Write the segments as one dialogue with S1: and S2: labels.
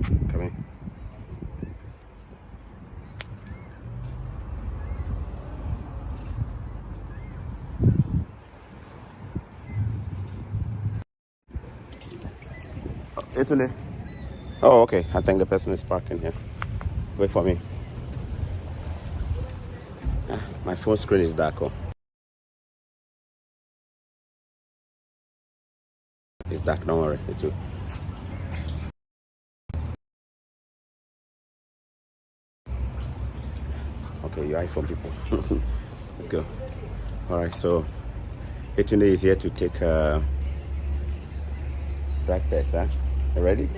S1: Come in. Yetunde. Oh, okay. I think the person is parking here. Wait for me. My phone screen is dark. Oh. It's dark. Don't worry. It too. Okay, you iPhone people. Let's go. All right. So, Yetunde is here to take a drive test. Huh? You ready?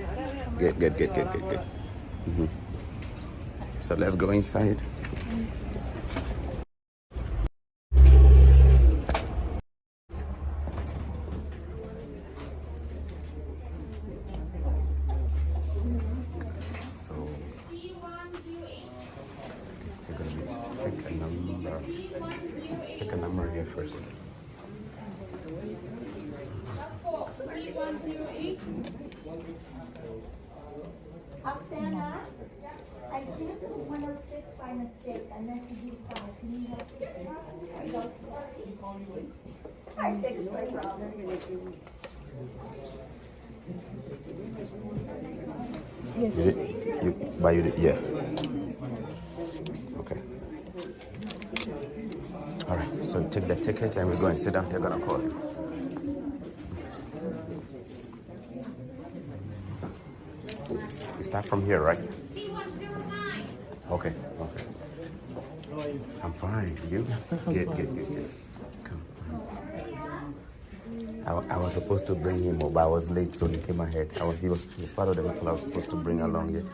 S1: Good. Mm-hmm. So let's go inside. Pick a number here first.
S2: Oksana, I canceled 106 by mistake. I meant to do 5. Can you help me? I fixed my problem.
S1: You did? You did? Yeah. Okay. All right. So take the ticket and we go and sit down. They're gonna call you. You start from here, right? Okay. I'm fine. You? Good. Come. I was supposed to bring him, but I was late, so he came ahead. He was part of the people I was supposed to bring along here.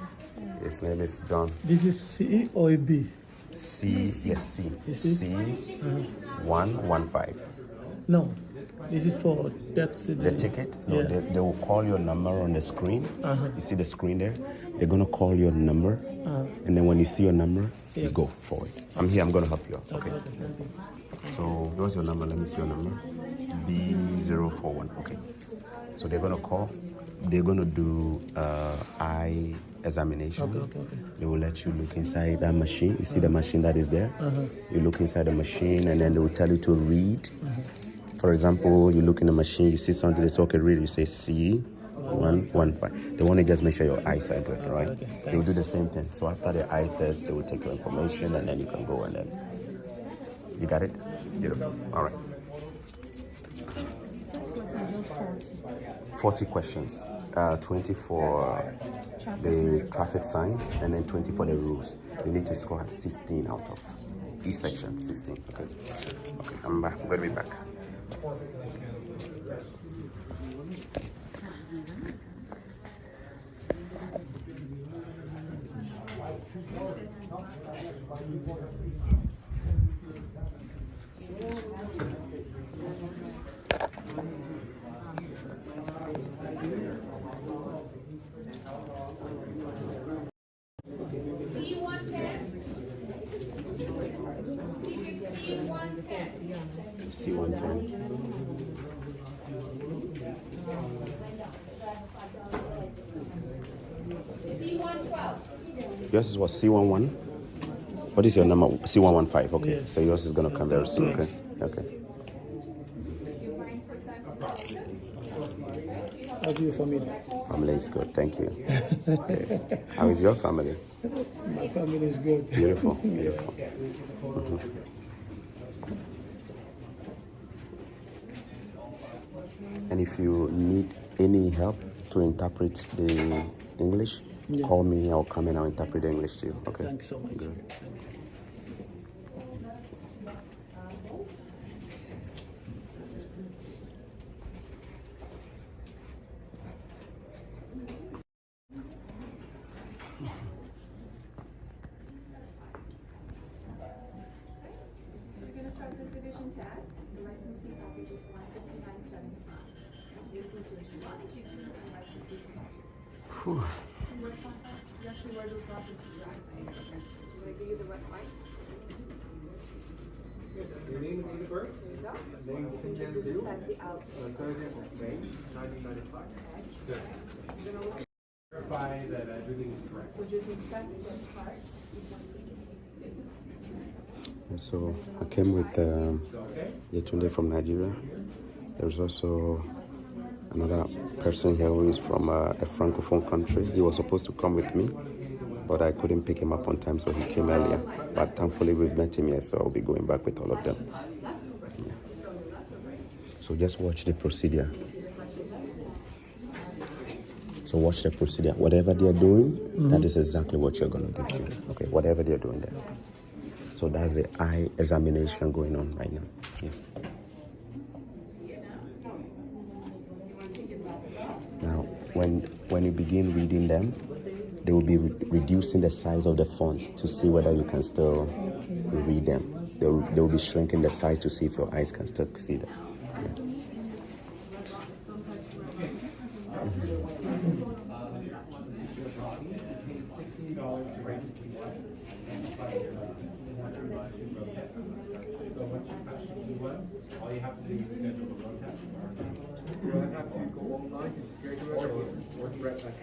S1: His name is John.
S3: This is C or a B?
S1: C. Yes, C. C 115.
S3: No, this is for taxi.
S1: The ticket? No,
S3: Yeah.
S1: they will call your number on the screen. You see the screen there? They're going to call your number. And then when you see your number, you go for it. I'm here. I'm going to help you out. Okay. So what's your number? Let me see your number. B041. Okay. So they're going to call. They're going to do eye examination.
S3: Okay.
S1: They will let you look inside that machine. You see the machine that is there? You look inside the machine and then they will tell you to read. For example, you look in the machine, you see something, they say, okay, read. You say C115. They want to just make sure your eyes are good, right?
S3: Okay.
S1: They will do the same thing. So after the eye test, they will take your information and then you can go and then. You got it? Beautiful. All right. 40 questions. 20 for the traffic signs and then 20 for the rules. You need to score 16 out of each section. 16. Okay. I'm back. I'm going to be back. C110.
S2: C112.
S1: Yours is what, C11? What is your number? C115. Okay.
S3: Yes.
S1: So yours is going to come very soon. Okay.
S3: How's your family?
S1: Family is good. Thank you. Okay. How is your family?
S3: My family is good.
S1: Beautiful. And if you need any help to interpret the English, call me. I'll come and I'll interpret the English to you. Okay.
S3: Thank you so much.
S1: Good.
S4: We're going to start this division test. The license fee package is $159.75. Utilization 1, 2, and license fee package. You actually wear those glasses to drive, right? Okay. I'm going to give you the red light.
S5: Your name and date of birth?
S4: There you go.
S5: Name
S4: You can just disinfect the out.
S5: Thursday of May 1995. Good.
S4: I'm going to look
S5: verify that everything is correct.
S4: So just inspect this part.
S1: Yeah, so I came with
S5: Okay?
S1: Yetunde from Nigeria. There's also another person here who is from a francophone country. He was supposed to come with me, but I couldn't pick him up on time, so he came earlier. But thankfully we've met him here, so I'll be going back with all of them. Yeah. So just watch the procedure. So watch the procedure. Whatever they're doing, that is exactly what you're going to do too. Okay, whatever they're doing there. So that's the eye examination going on right now. Yeah. Now, when you begin reading them, they will be reducing the size of the font to see whether you can still read them. They will be shrinking the size to see if your eyes can still see them. Yeah.
S5: So once you touch the one, all you have to do is schedule the road test. You don't have to go online, or direct that out.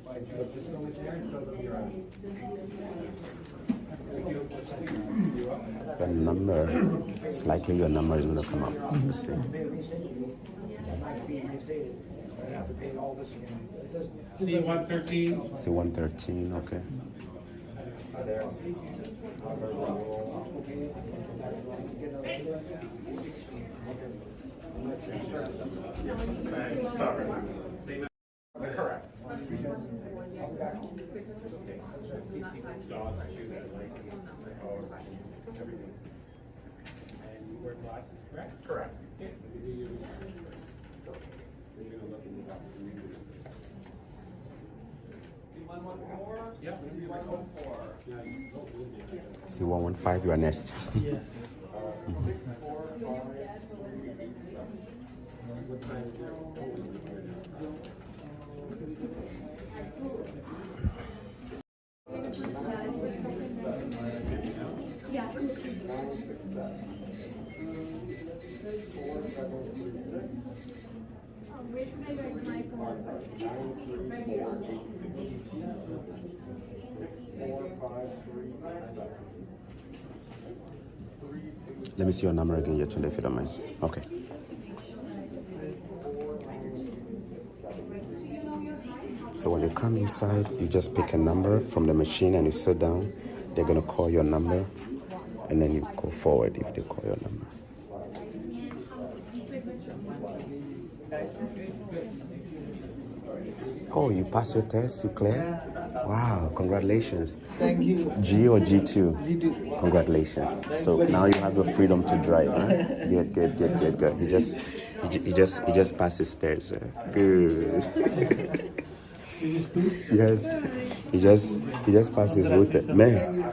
S5: But just go in there and show them your eyes.
S1: Your number, it's likely your number is going to come up. Let's see.
S5: C113.
S1: C113, okay.
S5: Correct. And you wear glasses, correct? Correct. Okay. You're gonna look in the back. C114? Yep. C114.
S1: C115, you are next.
S3: Yes.
S5: What time is it?
S2: Yeah. Where should I write my phone? Right here.
S1: Let me see your number again, Yetunde, if you don't mind. Okay. So when you come inside, you just pick a number from the machine and you sit down. They're going to call your number, and then you go forward if they call your number. Oh, you passed your test, you clear? Wow, congratulations.
S6: Thank you.
S1: G or G2?
S6: G2.
S1: Congratulations. So now you have the freedom to drive, huh? Good. He just passed his test. Good. Yes. He just passed his road test. Man,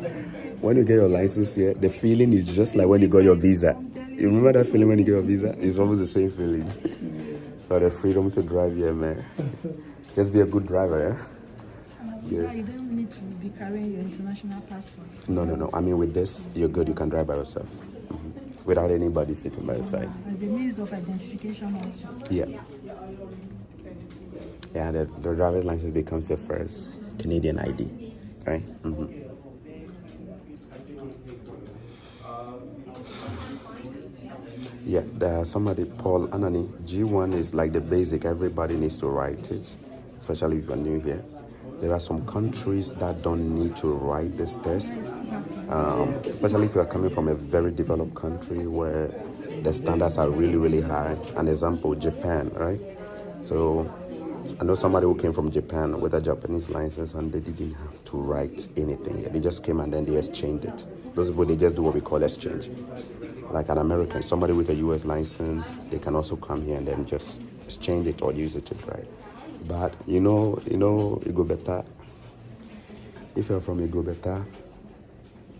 S1: when you get your license here, the feeling is just like when you got your visa. You remember that feeling when you get your visa? It's almost the same feeling. But the freedom to drive here, man. Just be a good driver, yeah?
S7: You don't need to be carrying your international passport.
S1: No. I mean, with this, you're good. You can drive by yourself. Without anybody sitting by your side.
S7: As a means of identification also.
S1: Yeah. Yeah, the driver's license becomes your first Canadian ID, right? Yeah, somebody, Paul Anani, G1 is like the basic. Everybody needs to write it, especially if you're new here. There are some countries that don't need to write this test, especially if you're coming from a very developed country where the standards are really, really high. An example, Japan, right? So I know somebody who came from Japan with a Japanese license and they didn't have to write anything. They just came and then they exchanged it. Those people, they just do what we call exchange. Like an American, somebody with a US license, they can also come here and then just exchange it or use it to drive. But you know, Igobeta, if you're from Igobeta,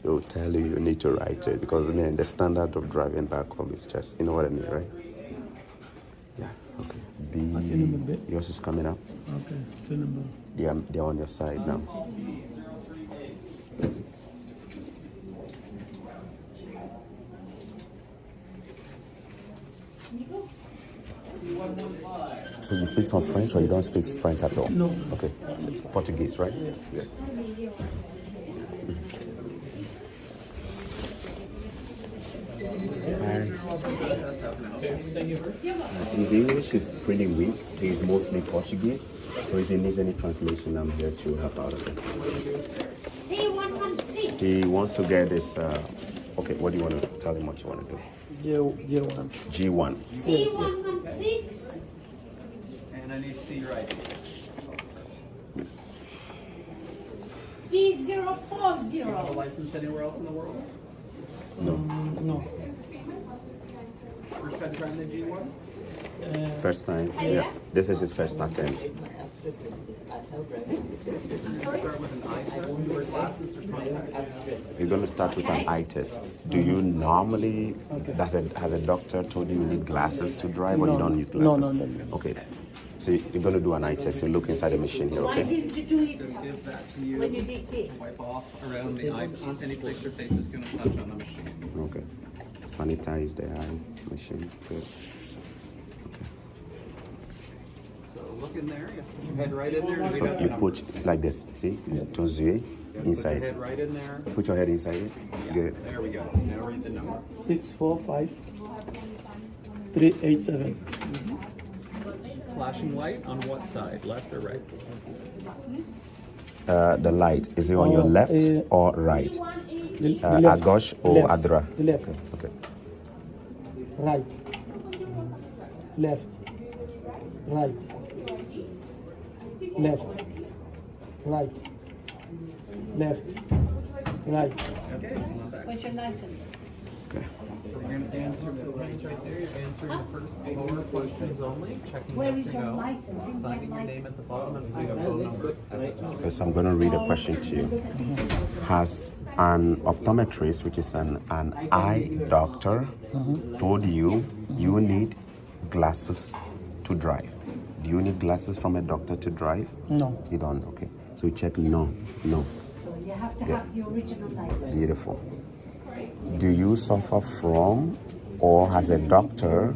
S1: they'll tell you need to write it because, man, the standard of driving back home is just, you know what I mean, right? Yeah, okay. B, yours is coming up.
S3: Okay, the number.
S1: They're on your side now. So you speak some French or you don't speak French at all?
S3: No.
S1: Okay. Portuguese, right?
S3: Yes.
S1: Yeah. His English is pretty weak. He's mostly Portuguese. So if he needs any translation, I'm here to help out of it.
S2: C116.
S1: He wants to get this. Okay, what do you want to tell him? What you want to do?
S3: J1.
S1: G1.
S2: C116.
S5: And I need to see your ID.
S2: B040.
S5: License anywhere else in the world?
S3: No.
S5: First time trying the G1?
S1: First time. Yeah. This is his first attempt.
S5: Start with an eye test or glasses or contacts?
S1: You're going to start with an eye test. Do you normally, has a doctor told you you need glasses to drive or you don't use glasses?
S3: No.
S1: Okay. So you're going to do an eye test. You look inside the machine here,
S2: Why
S1: okay?
S2: did you do it
S5: Give that to you.
S2: when you did this?
S5: Wipe off around the eye. Any place your face is going to touch on the machine.
S1: Okay. Sanitize the eye machine. Good.
S5: So look in there. You put your head right in there. And
S1: So you put like this, see? Ton yeux
S5: Put your
S1: inside.
S5: head right in there.
S1: Put your head inside it. Good.
S5: There we go. Now read the number.
S3: 645-387.
S5: Flashing light on what side? Left or right?
S1: The light, is it on your left or right? À gauche or à droite?
S3: Left.
S1: Okay.
S3: Right. Left. Right. Left. Right. Left. Right.
S5: Okay. Not back.
S2: What's your license?
S1: Okay.
S5: So you're going to answer the points right there. You're answering the first 4 questions only. Checking
S2: Where
S5: yes
S2: is
S5: or
S2: your
S5: no.
S2: license? Is that
S5: Signing your name
S2: license?
S5: at the bottom and putting a phone number at the top.
S1: Okay, so I'm going to read a question to you. Has an optometrist, which is an eye doctor, told you you need glasses to drive? Do you need glasses from a doctor to drive?
S3: No.
S1: You don't? Okay. So you check no.
S2: So you have to have the original license.
S1: Beautiful. Do you suffer from, or has a doctor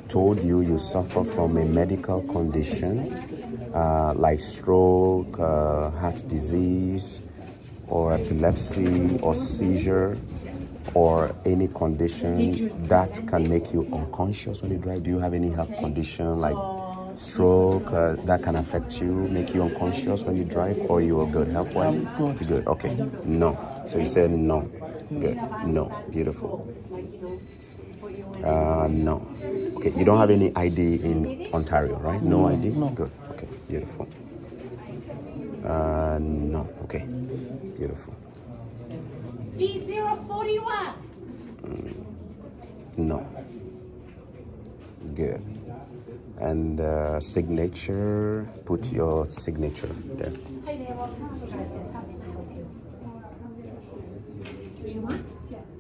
S1: told you you suffer from a medical condition like stroke, heart disease, or epilepsy, or seizure, or any condition that can make you unconscious when you drive? Do you have any health condition like stroke that can affect you, make you unconscious when you drive, or you are good health-wise? Good. Okay. No. So you said no. Good. No. Beautiful. No. Okay. You don't have any ID in Ontario, right? No ID?
S3: No.
S1: Good. Okay. Beautiful. No. Okay. Beautiful.
S2: B041.
S1: No. Good. And signature, put your signature there.
S2: Hi there, welcome to Drivers. How can I help you? Do you want?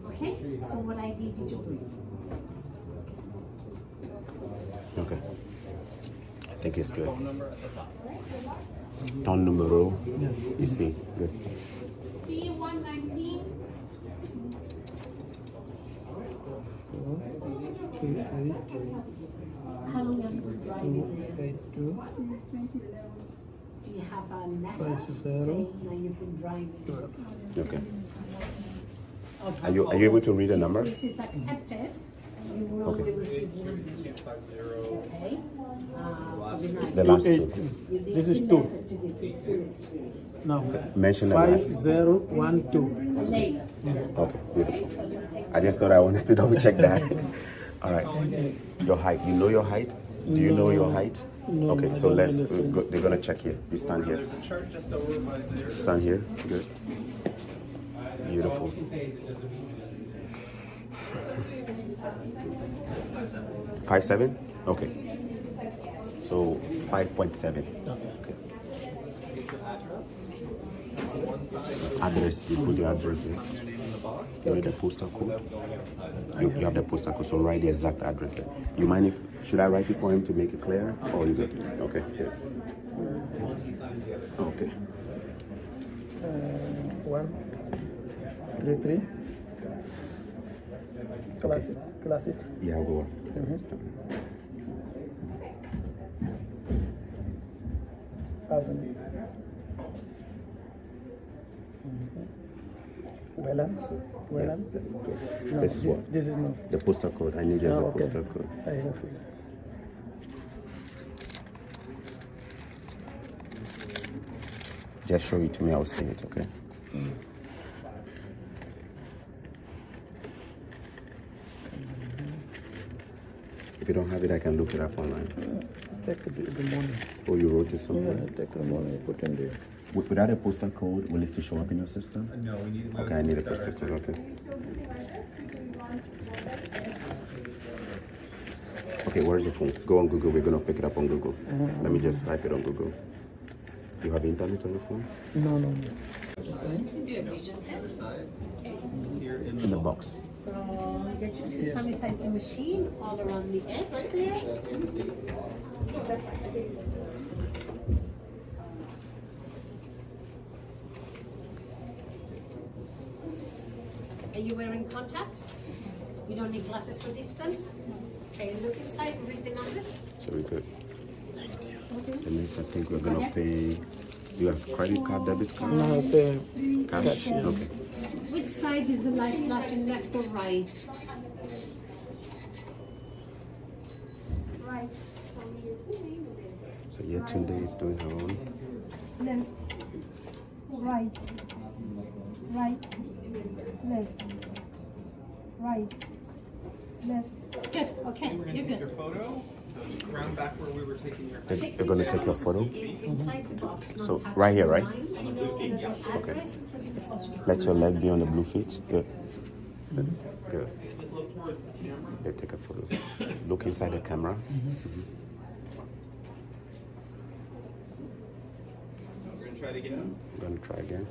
S2: Okay, so what ID did you bring?
S1: Okay. I think it's good.
S5: Phone number at the top.
S1: Ton numero. Ici. Good.
S2: C119.
S3: 382.
S2: How long have you been driving? Do you have a letter
S3: 50.
S2: saying that you've been driving?
S1: Okay. Are you able to read the number?
S2: This is accepted. You will only receive one. Okay. For the night.
S1: The last two.
S2: You need
S3: This is
S2: the
S3: two.
S2: letter to get the full experience.
S3: No.
S1: Mention the number.
S3: 5012.
S2: Later.
S1: Okay, beautiful.
S2: So you take.
S1: I just thought I wanted to double check that. All right. Your height. You know your height? Do you know your height?
S3: No,
S1: Okay,
S3: I
S1: so
S3: don't
S1: let's.
S3: understand.
S1: They're gonna check here. You stand here.
S5: There's a chart just over by there.
S1: Stand here. Good. Beautiful. 5'7"? Okay. So 5.7. Okay. Address. You put your address there. You have the postal code. You have the postal code. So write the exact address there. You mind if should I write it for him to make it clear, or you good? Okay. Here. Okay.
S3: 133. Classic.
S1: Yeah, I'll go on.
S3: Avenue. Welland? Welland? No,
S1: This is what?
S3: This is not.
S1: The postal code. I need just a
S3: Okay.
S1: postal code.
S3: I have it.
S1: Just show it to me. I'll see it. Okay. If you don't have it, I can look it up online.
S3: Take the money.
S1: Oh, you wrote it
S3: Yeah,
S1: somewhere.
S3: take the money, put in there.
S1: Without a postal code, will it still show up in your system?
S5: No, we need.
S1: Okay, I need a postal code. Okay. Okay, where's your phone? Go on Google. We're gonna pick it up on Google. Let me just type it on Google. You have internet on your phone?
S3: No.
S2: You can do a vision test.
S1: In the box.
S2: So get you to sanitize the machine all around the edge there. Are you wearing contacts? You don't need glasses for distance? Okay, look inside and read the numbers.
S1: So we're good. The next, I think we're gonna pay. Do you have credit card, debit card?
S3: No, the
S1: Cash? Okay.
S2: Which side is the light flashing, left or right?
S4: Right.
S1: So Yetunde is doing her own.
S7: Left, right, right, left, right, left.
S2: Good, okay,
S5: We're gonna
S2: you're
S5: take your
S2: good.
S5: photo. So just round back where we were taking your.
S1: They're gonna take your photo.
S2: Inside the box, not
S1: So,
S2: touching
S1: right here,
S2: the
S1: right?
S2: lines. And your address, put in the postal code.
S1: Let your leg be on the blue feet. Good. Good. Good.
S5: Just look towards the camera.
S1: They take a photo. Look inside the camera.
S5: We're gonna try it again.
S1: I'm gonna try again.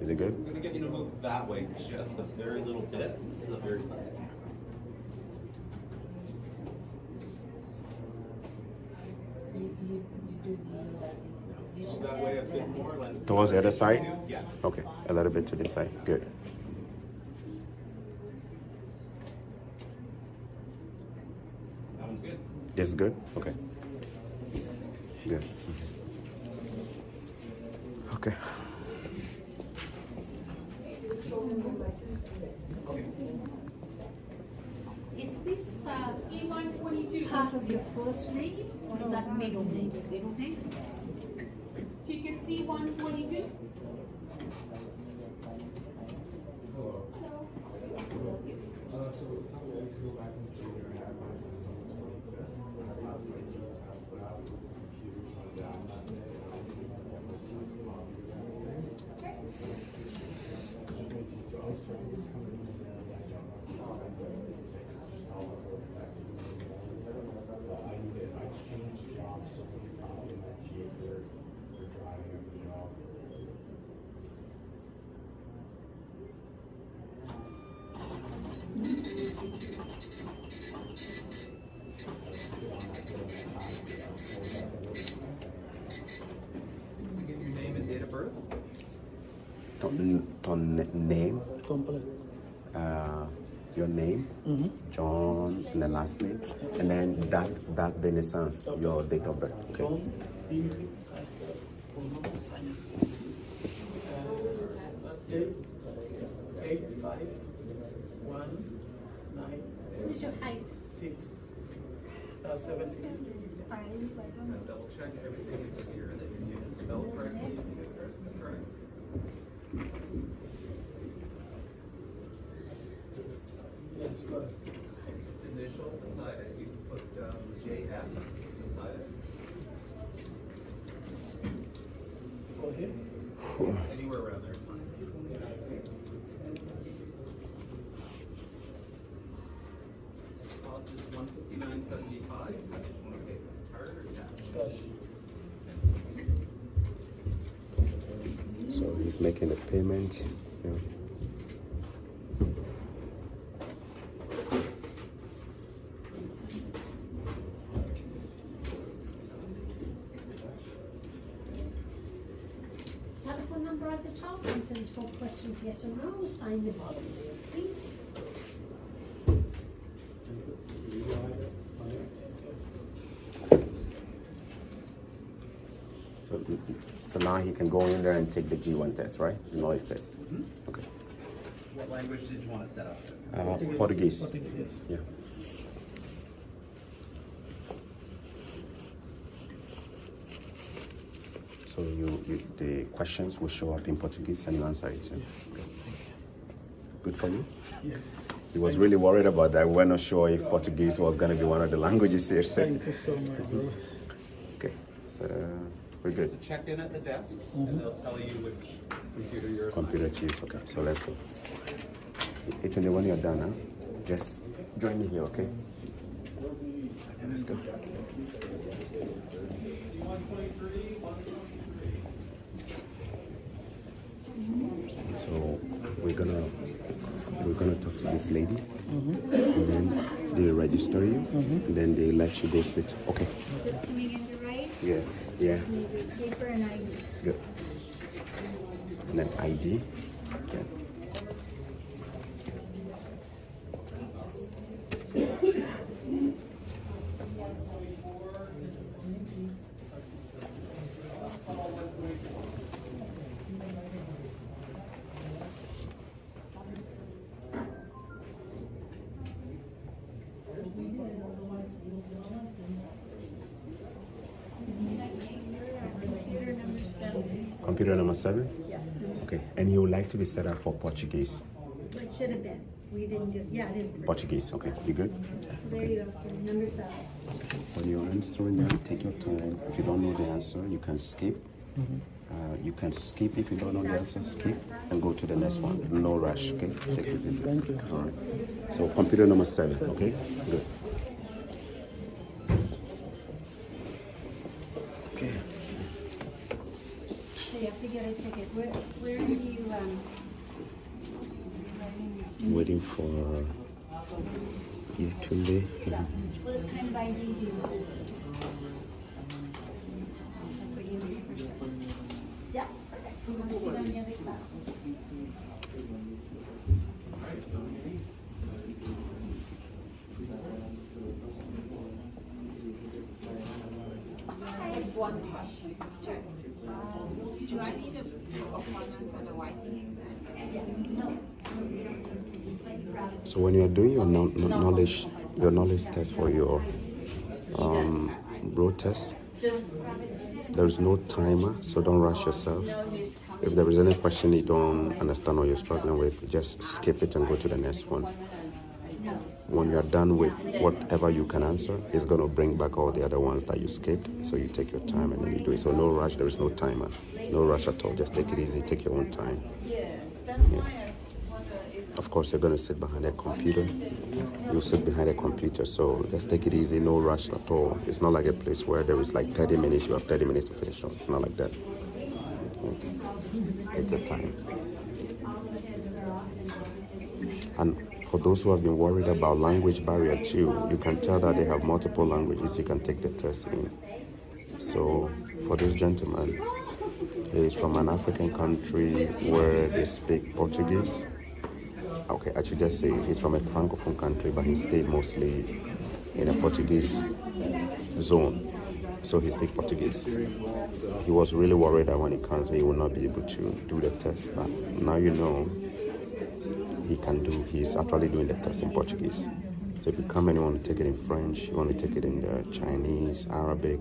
S1: Is it good?
S5: I'm gonna get you to move that way just a very little bit. This is a very classic.
S2: You do the
S5: Move that way a bit more. Like,
S1: Towards the other side?
S5: yeah.
S1: Okay. A little bit to this side. Good.
S5: That one's good.
S1: This is good? Okay. Yes. Okay.
S2: Is this part of your first name or is that middle name? Middle name?
S4: Ticket C122.
S5: Get your name and date of birth.
S1: Ton name.
S3: complete.
S1: Your name, John, and the last name, and then that de naissance, your date of birth. Okay.
S3: Eight, 5, 1, 9,
S2: What is your height?
S3: 6, 7, 6.
S5: Double check everything is here, that your name is spelled correctly, and the address is correct.
S3: Yes, correct.
S5: Initial beside it, you can put JS beside it.
S3: Okay.
S5: Anywhere around there is fine. Cost is $159.75. If you want to pay with card or cash.
S3: Cash.
S1: So he's making the payment. Yeah.
S2: Telephone number at the top, answers 4 questions, yes or no, sign the bottom there, please.
S1: So now he can go in there and take the G1 test, right? The knowledge test. Okay.
S5: What language did you want to set up?
S1: Portuguese.
S3: Portuguese, yes.
S1: Yeah. So the questions will show up in Portuguese and you answer it. Yeah? Okay. Good for you?
S3: Yes.
S1: He was really worried about that. We're not sure if Portuguese was going to be one of the languages here. So.
S3: Thank you so much, bro.
S1: Okay, so we're good.
S5: So check in at the desk, and they'll tell you which computer you're assigned.
S1: Computer chiefs, okay, so let's go. Yetunde, when you're done, just join me here, okay? Let's go. So we're gonna talk to this lady, and then they register you, and then they let you go sit. Okay.
S7: Just coming in to write.
S1: Yeah. Yeah.
S7: Paper and ID.
S1: Good. And then ID. Okay. Computer number 7?
S7: Yeah.
S1: Okay. And you would like to be set up for Portuguese?
S7: It should have been. We didn't do. Yeah, it is.
S1: Portuguese, okay. You good?
S7: So there you go, sir. Number 7.
S1: When you're answering them, take your time. If you don't know the answer, you can skip. You can skip if you don't know the answer, skip and go to the next one. No rush, okay? Take it easy.
S3: Thank you.
S1: All right. So computer number 7, okay? Good. Okay.
S7: So you have to get a ticket. Where do you
S1: Waiting for Yetunde.
S7: what kind of ID do you want? That's what you need for sure. Yeah, perfect. You want to sit on the other side.
S4: Just one question. Sure. Do I need a appointment for the writing exam?
S7: No.
S1: So when you are doing your knowledge test for your broad test, there is no timer, so don't rush yourself. If there is any question you don't understand or you're struggling with, just skip it and go to the next one. When you are done with whatever you can answer, it's going to bring back all the other ones that you skipped. So you take your time and then you do it. So no rush, there is no timer. No rush at all. Just take it easy, take your own time.
S4: Yes, that's why I wonder if
S1: Of course, you're going to sit behind a computer. You'll sit behind a computer. So just take it easy, no rush at all. It's not like a place where there is like 30 minutes, you have 30 minutes to finish. It's not like that. Take your time. And for those who have been worried about language barrier too, you can tell that they have multiple languages you can take the test in. So for this gentleman, he is from an African country where they speak Portuguese. Okay, I should just say he's from a Francophone country, but he stayed mostly in a Portuguese zone. So he speaks Portuguese. He was really worried that when he comes, he will not be able to do the test. But now you know he can do. He's actually doing the test in Portuguese. So if you come and you want to take it in French, you want to take it in Chinese, Arabic,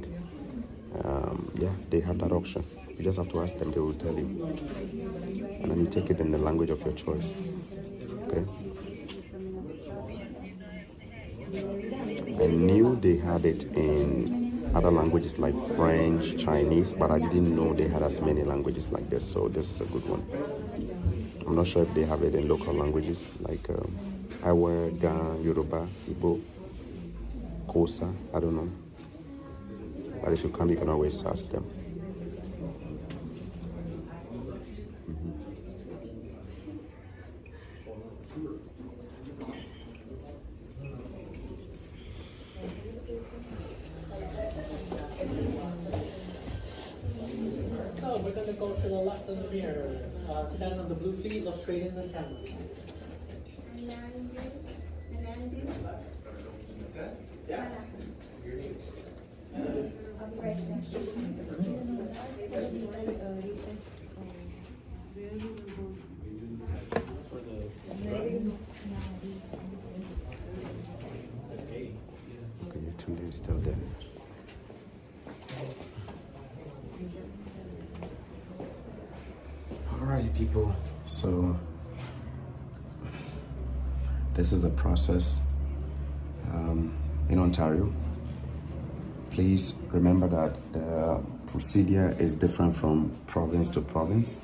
S1: yeah, they have that option. You just have to ask them, they will tell you. And then you take it in the language of your choice. Okay? I knew they had it in other languages like French, Chinese, but I didn't know they had as many languages like this, so this is a good one. I'm not sure if they have it in local languages like Awa, Ga, Yoruba, Igbo, Kosa, I don't know. But if you come, you can always ask them.
S3: So we're going to go to the left of the mirror. Stand on the blue feet, look straight in the camera.
S7: I'll be right back.
S1: still there. All right, people. So this is a process in Ontario. Please remember that the procedure is different from province to province.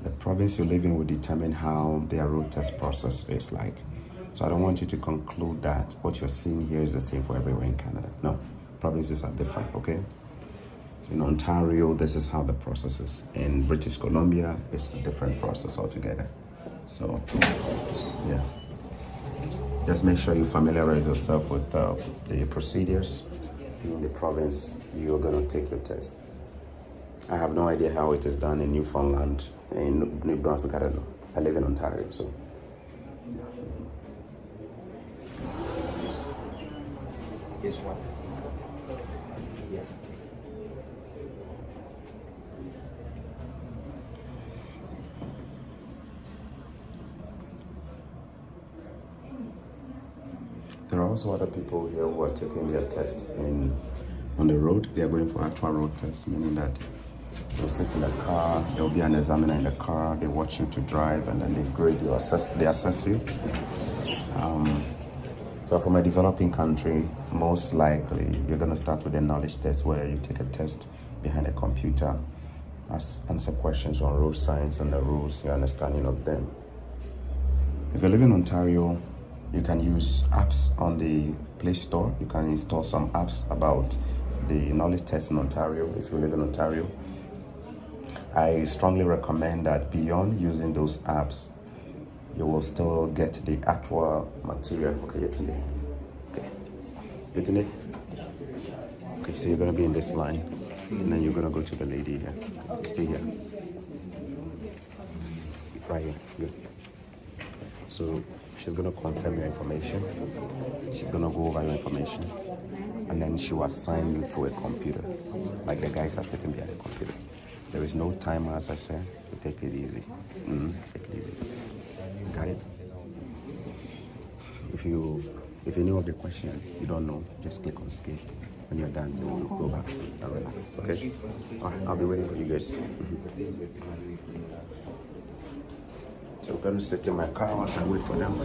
S1: The province you live in will determine how their road test process is like. So I don't want you to conclude that what you're seeing here is the same for everywhere in Canada. No, provinces are different, okay? In Ontario, this is how the process is. In British Columbia, it's a different process altogether. So, yeah. Just make sure you familiarize yourself with the procedures in the province you're gonna take your test. I have no idea how it is done in Newfoundland, in New Brunswick, I don't know. I live in Ontario, so. Yeah. Guess what? Yeah. There are also other people here who are taking their test on the road. They are going for actual road tests, meaning that they'll sit in the car, there'll be an examiner in the car, they watch you to drive, and then they grade you, they assess you. So from a developing country, most likely you're going to start with a knowledge test where you take a test behind a computer, answer questions on road signs and the rules, your understanding of them. If you live in Ontario, you can use apps on the Play Store. You can install some apps about the knowledge test in Ontario if you live in Ontario. I strongly recommend that beyond using those apps, you will still get the actual material. Okay, Yetunde. Okay. Yetunde? Okay, so you're going to be in this line, and then you're going to go to the lady here. Stay here. Right here. Good. So she's going to confirm your information. She's going to go over your information. And then she will assign you to a computer. Like the guys are sitting behind the computer. There is no timer, as I said. So take it easy. Take it easy. Got it? If you know of the question you don't know, just click on skip. When you're done, you go back and relax. Okay? All right, I'll be waiting for you guys. So I'm gonna sit in my car whilst I wait for them.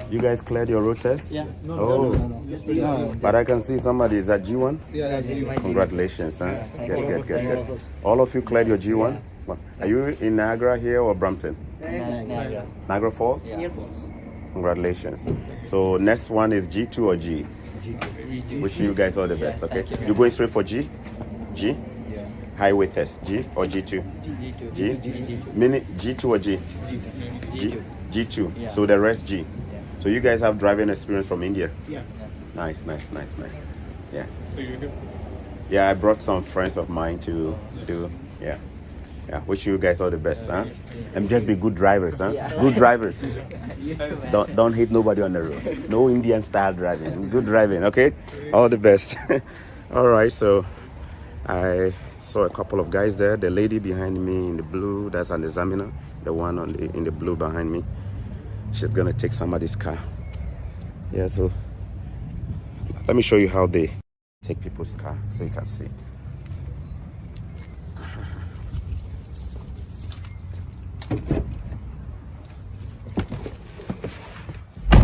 S1: You guys cleared your road test?
S3: Yeah. No.
S1: But I can see somebody. Is that G1?
S3: Yeah, that's G1.
S1: Congratulations, huh? Good. All of you cleared your G1? Are you in Niagara here or Brampton? Niagara Falls?
S3: Air Force.
S1: Congratulations. So next one is G2 or G?
S3: G.
S1: Wishing you guys all the best, okay? You're going straight for G? G?
S3: Yeah.
S1: Highway test, G or G2? G? Minute G2 or G? G2.
S3: Yeah.
S1: So the rest G. So you guys have driving experience from India?
S3: Yeah.
S1: Nice. Yeah.
S3: So you're good?
S1: Yeah, I brought some friends of mine to do. Yeah. Wish you guys all the best, huh? And just be good drivers, huh? Good drivers. Don't hit nobody on the road. No Indian style driving. Good driving, okay? All the best. All right, so I saw a couple of guys there. The lady behind me in the blue, that's an examiner. The one in the blue behind me. She's gonna take somebody's car. Yeah, so let me show you how they take people's car so you can see.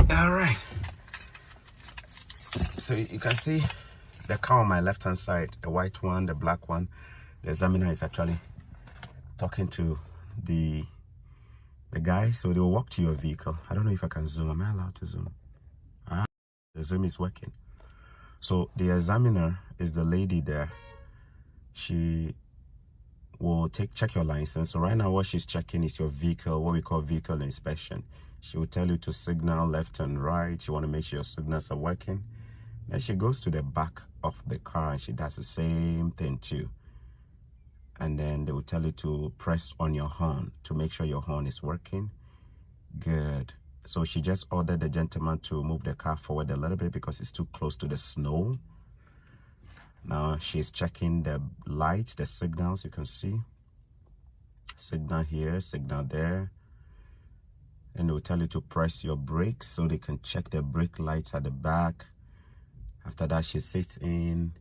S1: All right. So you can see the car on my left hand side, the white one, the black one. The examiner is actually talking to the guy. So they will walk to your vehicle. I don't know if I can zoom. Am I allowed to zoom? The zoom is working. So the examiner is the lady there. She will check your license. So right now what she's checking is your vehicle, what we call vehicle inspection. She will tell you to signal left and right. She want to make sure your signals are working. Then she goes to the back of the car and she does the same thing too. And then they will tell you to press on your horn to make sure your horn is working. Good. So she just ordered the gentleman to move the car forward a little bit because it's too close to the snow. Now she's checking the lights, the signals, you can see. Signal here, signal there. And they will tell you to press your brakes so they can check the brake lights at the back. After that, she sits in.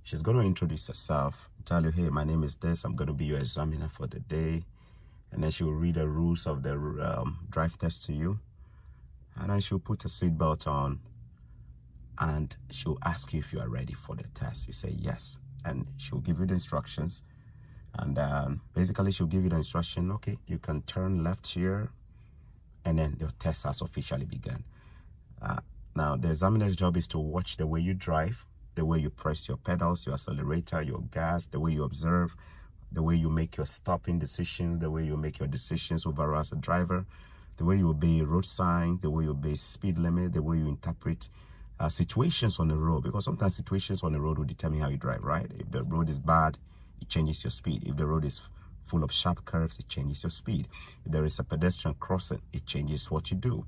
S1: She's going to introduce herself, tell you, hey, my name is this. I'm going to be your examiner for the day. And then she'll read the rules of the drive test to you. And then she'll put a seatbelt on. And she'll ask you if you are ready for the test. You say yes. And she'll give you the instructions. And basically, she'll give you the instruction, okay, you can turn left here. And then your test has officially begun. Now, the examiner's job is to watch the way you drive, the way you press your pedals, your accelerator, your gas, the way you observe, the way you make your stopping decisions, the way you make your decisions overall as a driver, the way you obey road signs, the way you obey speed limit, the way you interpret situations on the road. Because sometimes situations on the road will determine how you drive, right? If the road is bad, it changes your speed. If the road is full of sharp curves, it changes your speed. If there is a pedestrian crossing, it changes what you do.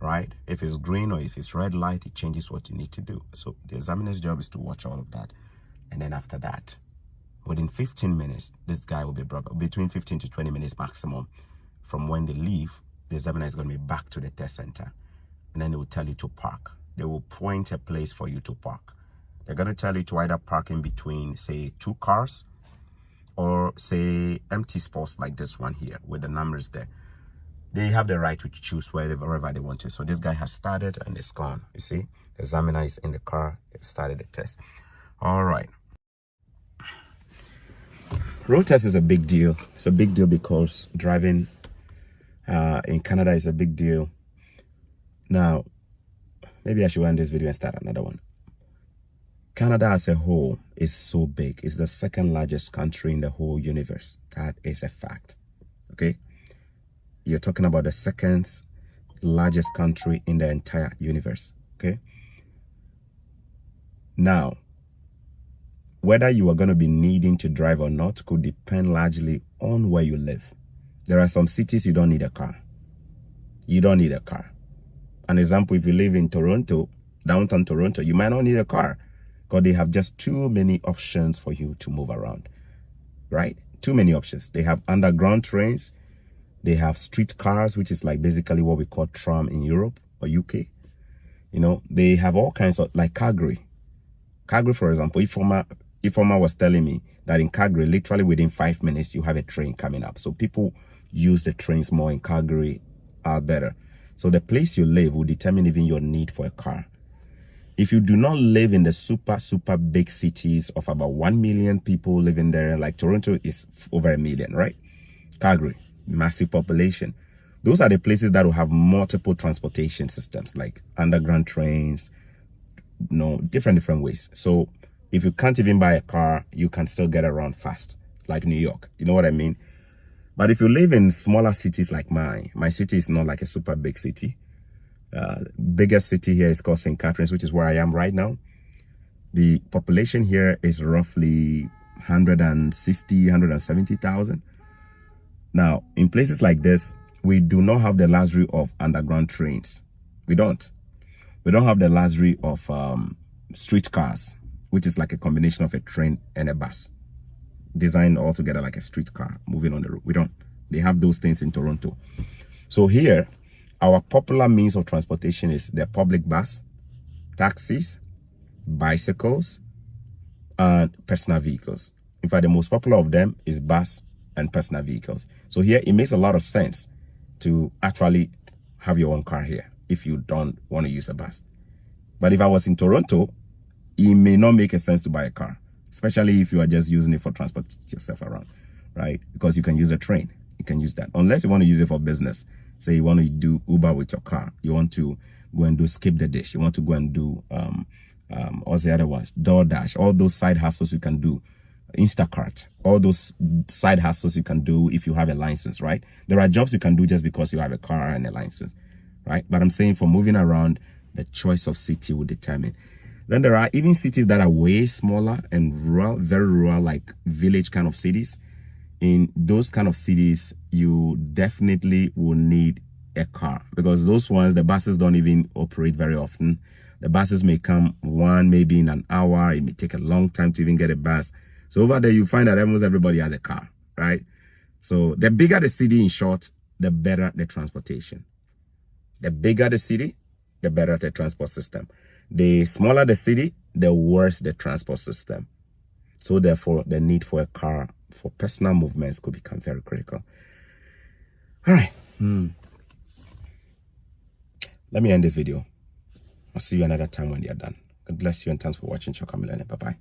S1: Right? If it's green or if it's red light, it changes what you need to do. So the examiner's job is to watch all of that. And then after that, within 15 minutes, this guy will be brought between 15 to 20 minutes maximum from when they leave. The examiner is going to be back to the test center. And then they will tell you to park. They will point a place for you to park. They're going to tell you to either park in between, say, 2 cars or, say, empty spots like this one here with the numbers there. They have the right to choose wherever they want to. So this guy has started and it's gone. You see, the examiner is in the car. They've started the test. All right. Road test is a big deal. It's a big deal because driving in Canada is a big deal. Now, maybe I should end this video and start another one. Canada as a whole is so big. It's the second largest country in the whole universe. That is a fact. Okay? You're talking about the second largest country in the entire universe, okay? Now, whether you are going to be needing to drive or not could depend largely on where you live. There are some cities you don't need a car. You don't need a car. An example, if you live in Toronto, downtown Toronto, you might not need a car because they have just too many options for you to move around, right? Too many options. They have underground trains. They have street cars, which is like basically what we call tram in Europe or UK. You know, they have all kinds of, like Calgary. Calgary, for example, Ifoma was telling me that in Calgary, literally within 5 minutes, you have a train coming up. So people use the trains more in Calgary, Alberta. So the place you live will determine even your need for a car. If you do not live in the super, super big cities of about 1 million people living there, like Toronto is over 1 million, right? Calgary, massive population. Those are the places that will have multiple transportation systems like underground trains, you know, different ways. So if you can't even buy a car, you can still get around fast, like New York. You know what I mean? But if you live in smaller cities like mine, my city is not like a super big city. Biggest city here is called St. Catharines, which is where I am right now. The population here is roughly 160, 170,000. Now, in places like this, we do not have the luxury of underground trains. We don't. We don't have the luxury of streetcars, which is like a combination of a train and a bus, designed all together like a streetcar moving on the road. We don't. They have those things in Toronto. So here, our popular means of transportation is the public bus, taxis, bicycles, and personal vehicles. In fact, the most popular of them is bus and personal vehicles. So here it makes a lot of sense to actually have your own car here if you don't want to use a bus. But if I was in Toronto, it may not make a sense to buy a car, especially if you are just using it for transport yourself around, right? Because you can use a train. You can use that unless you want to use it for business. Say you want to do Uber with your car. You want to go and do Skip the Dish. You want to go and do what's the other ones? DoorDash. All those side hustles you can do. Instacart, all those side hustles you can do if you have a license, right? There are jobs you can do just because you have a car and a license, right? But I'm saying for moving around, the choice of city will determine. Then there are even cities that are way smaller and rural, very rural, like village kind of cities. In those kind of cities, you definitely will need a car because those ones, the buses don't even operate very often. The buses may come maybe in an hour. It may take a long time to even get a bus. So over there, you find that almost everybody has a car, right? So the bigger the city, in short, the better the transportation. The bigger the city, the better the transport system. The smaller the city, the worse the transport system. So therefore, the need for a car for personal movements could become very critical. All right. Let me end this video. I'll see you another time when you're done. God bless you and thanks for watching Choka Millennium. Bye-bye.